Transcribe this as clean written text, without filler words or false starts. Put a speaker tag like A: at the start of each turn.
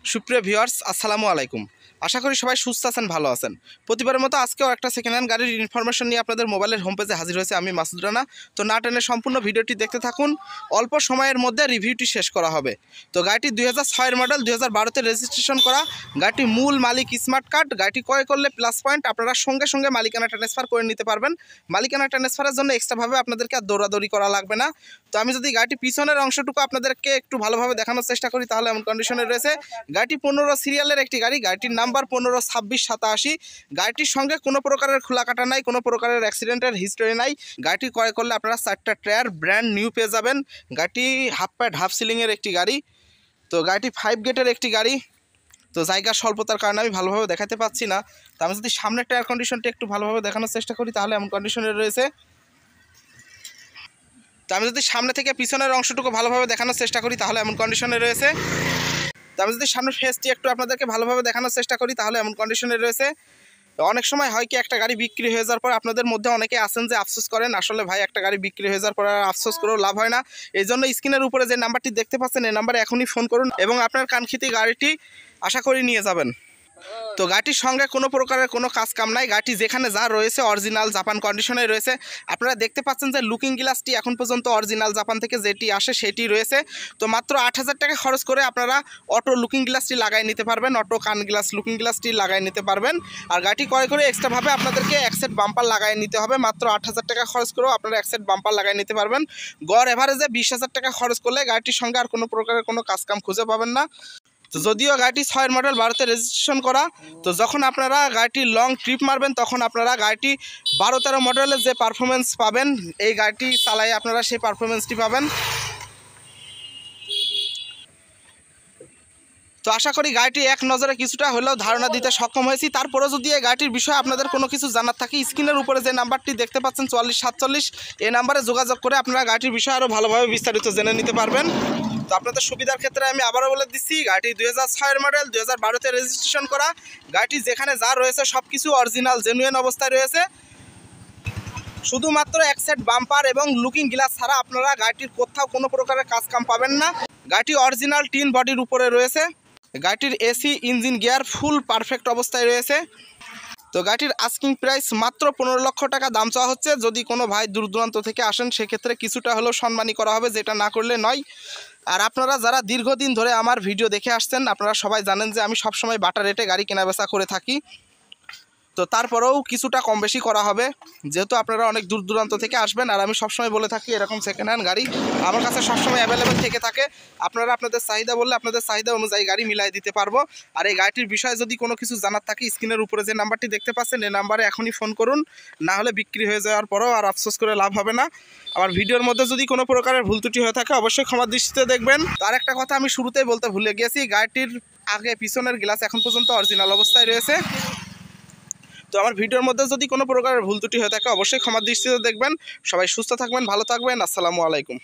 A: সুপ্রিয় ভিউয়ার্স, আসসালামু আলাইকুম। আশা করি সবাই সুস্থ আছেন, ভালো আছেন। প্রতিবারের মতো আজকেও একটা সেকেন্ড হ্যান্ড গাড়ির ইনফরমেশন নিয়ে আপনাদের মোবাইলের হোম পেজে হাজির হয়েছে আমি মাসুদ রানা। তো না টেনে সম্পূর্ণ ভিডিওটি দেখতে থাকুন, অল্প সময়ের মধ্যে রিভিউটি শেষ করা হবে। তো গাড়িটি 2006 মডেল, 2012তে রেজিস্ট্রেশন করা। গাড়িটি মূল মালিক স্মার্ট কার্ড। গাড়িটি ক্রয় করলে প্লাস পয়েন্ট আপনারা সঙ্গে সঙ্গে মালিকানা ট্রান্সফার করে নিতে পারবেন। মালিকানা ট্রান্সফারের জন্য এক্সট্রাভাবে আপনাদেরকে আর দৌড়াদৌড়ি করা লাগবে না। তো আমি যদি গাড়িটি পিছনের অংশটুকু আপনাদেরকে একটু ভালোভাবে দেখানোর চেষ্টা করি তাহলে এমন কন্ডিশনে রয়েছে। গাড়িটি 15 সিরিয়ালের একটি গাড়ি। গাড়িটির নাম্বার 152687। গাড়িটির সঙ্গে কোনো প্রকারের খোলা কাটা নাই, কোনো প্রকারের অ্যাক্সিডেন্টের হিস্টোরি নাই। গাড়িটি ক্রয় করলে আপনারা 4টা টায়ার ব্র্যান্ড নিউ পেয়ে যাবেন। গাড়িটি হাফ প্যাড হাফ সিলিংয়ের একটি গাড়ি। তো গাড়িটি 5 গেটের একটি গাড়ি। তো জায়গার স্বল্পতার কারণে আমি ভালোভাবে দেখাতে পাচ্ছি না। তো আমি যদি সামনের টায়ার কন্ডিশনটা একটু ভালোভাবে দেখানোর চেষ্টা করি তাহলে এমন কন্ডিশনে রয়েছে। তো আমি যদি সামনে থেকে পিছনের অংশটুকু ভালোভাবে দেখানোর চেষ্টা করি তাহলে এমন কন্ডিশনে রয়েছে। তো আমি যদি সামনের ফেসটি একটু আপনাদেরকে ভালোভাবে দেখানোর চেষ্টা করি তাহলে এমন কন্ডিশনে রয়েছে। অনেক সময় হয় কি, একটা গাড়ি বিক্রি হয়ে যাওয়ার পর আপনাদের মধ্যে অনেকে আছেন যে আফসোস করেন, আসলে ভাই একটা গাড়ি বিক্রি হয়ে যাওয়ার পর আর আফসোস করেও লাভ হয় না। এই জন্য স্ক্রিনের উপরে যে নাম্বারটি দেখতে পাচ্ছেন এই নাম্বারে এখনই ফোন করুন এবং আপনার কাঙ্ক্ষিত গাড়িটি আশা করি নিয়ে যাবেন। তো গাড়িটির সঙ্গে কোনো প্রকারের কোনো কাজ কাম নাই। গাড়িটি যেখানে যা রয়েছে অরিজিনাল জাপান কন্ডিশনে রয়েছে। আপনারা দেখতে পাচ্ছেন যে লুকিং গ্লাসটি এখন পর্যন্ত অরিজিনাল জাপান থেকে যেটি আসে সেটি রয়েছে। তো মাত্র 8000 টাকা খরচ করে আপনারা অটো লুকিং গ্লাসটি লাগাই নিতে পারবেন, অটো কান গ্লাস লুকিং গ্লাসটি লাগাই নিতে পারবেন। আর গাড়িটি ক্রয় করে এক্সট্রাভাবে আপনাদেরকে এক সেট বাম্পার লাগাই নিতে হবে। মাত্র 8000 টাকা খরচ করেও আপনারা এক সেট বাম্পার লাগাই নিতে পারবেন। গড় এভারেজে 20000 টাকা খরচ করলে গাড়িটির সঙ্গে আর কোনো প্রকারের কোনো কাজ কাম খুঁজে পাবেন না। তো যদিও গাড়িটি 6 মডেল, 12তে রেজিস্ট্রেশন করা। তো যখন আপনারা গাড়িটি লং ট্রিপ মারবেন তখন আপনারা গাড়িটি 12-13 মডেলের যে পারফরমেন্স পাবেন এই গাড়িটি চালাই আপনারা সেই পারফরমেন্সটি পাবেন। তো আশা করি গাড়িটি এক নজরে কিছুটা হলেও ধারণা দিতে সক্ষম হয়েছি। তারপরে যদি এই গাড়িটির বিষয়ে আপনাদের কোনো কিছু জানার থাকে স্ক্রিনের উপরে যে নাম্বারটি দেখতে পাচ্ছেন 4447, এই নাম্বারে যোগাযোগ করে আপনারা গাড়িটির বিষয়ে আরও ভালোভাবে বিস্তারিত জেনে নিতে পারবেন। তো আপনাদের সুবিধার ক্ষেত্রে আমি আবারও বলে দিচ্ছি, গাড়িটি 2006 মডেল, 2012তে রেজিস্ট্রেশন করা। গাড়িটি যেখানে যা রয়েছে সব কিছু অরিজিনাল জেনুইন অবস্থায় রয়েছে। শুধুমাত্র এক সেট বাম্পার এবং লুকিং গ্লাস ছাড়া আপনারা গাড়িটির কোথাও কোনো প্রকারের কাজ কাম পাবেন না। গাড়িটি অরিজিনাল টিন বডির উপরে রয়েছে। গাড়িটির এসি, ইঞ্জিন, গিয়ার ফুল পারফেক্ট অবস্থায় রয়েছে। তো গাড়িটির আস্কিং প্রাইস মাত্র 15 লক্ষ টাকা দাম চাওয়া হচ্ছে। যদি কোনো ভাই দূর দূরান্ত থেকে আসেন সেক্ষেত্রে কিছুটা হলেও সম্মানী করা হবে, যেটা না করলে নয়। আর আপনারা যারা দীর্ঘদিন ধরে আমার ভিডিও দেখে আসছেন আপনারা সবাই জানেন যে আমি সবসময় বাটা রেটে গাড়ি কেনাবেচা করে থাকি। তো তারপরেও কিছুটা কম বেশি করা হবে, যেহেতু আপনারা অনেক দূর দূরান্ত থেকে আসবেন। আর আমি সবসময় বলে থাকি এরকম সেকেন্ড হ্যান্ড গাড়ি আমার কাছে সবসময় অ্যাভেলেবেল থেকে থাকে। আপনারা আপনাদের চাহিদা বললে আপনাদের চাহিদা অনুযায়ী গাড়ি মিলাই দিতে পারবো। আর এই গাড়িটির বিষয়ে যদি কোনো কিছু জানার থাকে স্ক্রিনের উপরে যে নাম্বারটি দেখতে পাচ্ছেন এই নাম্বারে এখনই ফোন করুন, না হলে বিক্রি হয়ে যাওয়ার পরেও আর আফসোস করে লাভ হবে না। আমার ভিডিওর মধ্যে যদি কোনো প্রকারের ভুল ত্রুটি হয়ে থাকে অবশ্যই ক্ষমার দৃষ্টিতে দেখবেন। তার একটা কথা আমি শুরুতেই বলতে ভুলে গিয়েছি, গাড়িটির আগে পিছনের গ্লাস এখন পর্যন্ত অরিজিনাল অবস্থায় রয়েছে। তো আমার ভিডিওর মধ্যে যদি কোনো প্রকারের ভুল ত্রুটি হয়ে থাকে অবশ্যই ক্ষমার দৃষ্টিতে দেখবেন। সবাই সুস্থ থাকবেন, ভালো থাকবেন। আসসালামু আলাইকুম।